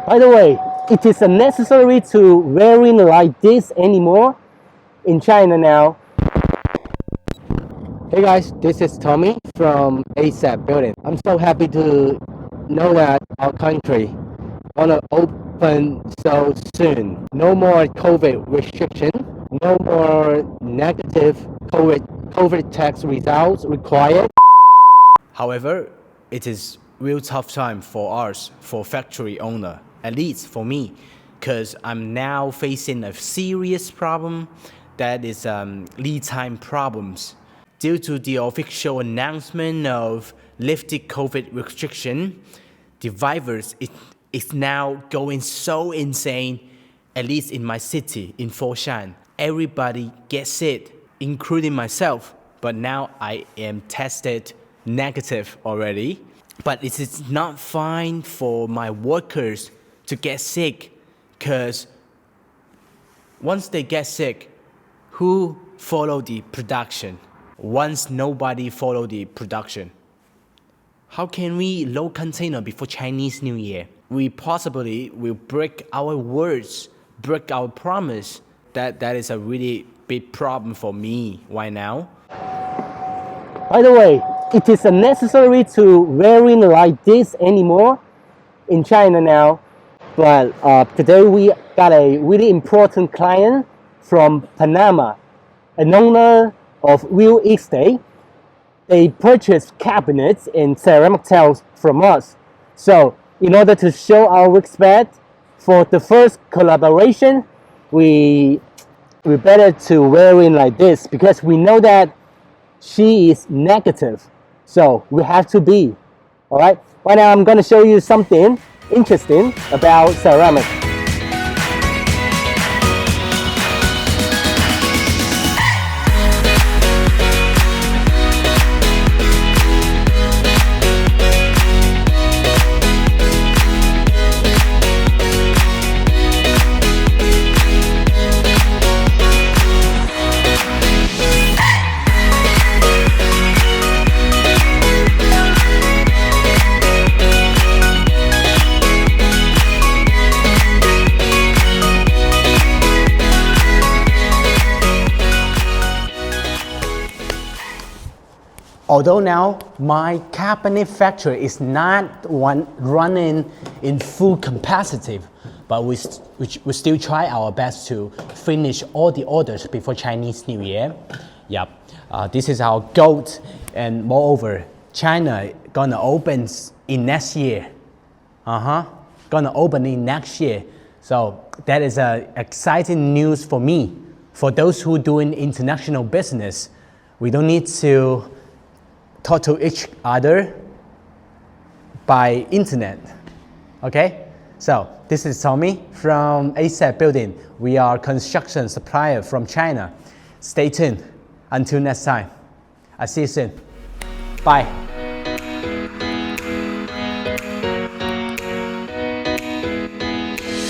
By the way, it is unnecessary to wearing like this anymore in China now. Hey guys, this is Tommy from ASAP Building. I'm so happy to know that our country gonna open so soon. No more COVID restriction, no more negative COVID test results required. However, it is real tough time for us, for factory owner, at least for me, because I'm now facing a serious problem that is lead time problems. Due to the official announcement of lifted COVID restriction, the virus is now going so insane, at least in my city, in Foshan. Everybody gets sick, including myself, but now I am tested negative already. But it is not fine for my workers to get sick, because once they get sick, who follow the production? Once nobody follow the production, how can we load container before Chinese New Year? We possibly will break our words, break our promise. That is a really big problem for me right now. By the way, it is unnecessary to wearing like this anymore in China now. But today we got a really important client from Panama, an owner of real estate. They purchased cabinets and ceramic tiles from us. So in order to show our respect for the first collaboration, we better to wearing like this, because we know that she is negative. So we have to be. All right. Right now I'm going to show you something interesting about ceramic. Although now my cabinet factory is not running in full capacity, but we still try our best to finish all the orders before Chinese New Year. Yep, this is our goal, and moreover, China gonna open in next year. Gonna open in next year. So that is exciting news for me. For those who doing international business, we don't need to talk to each other by internet. Okay, so this is Tommy from ASAP Building. We are construction supplier from China. Stay tuned. Until next time, I'll see you soon. Bye.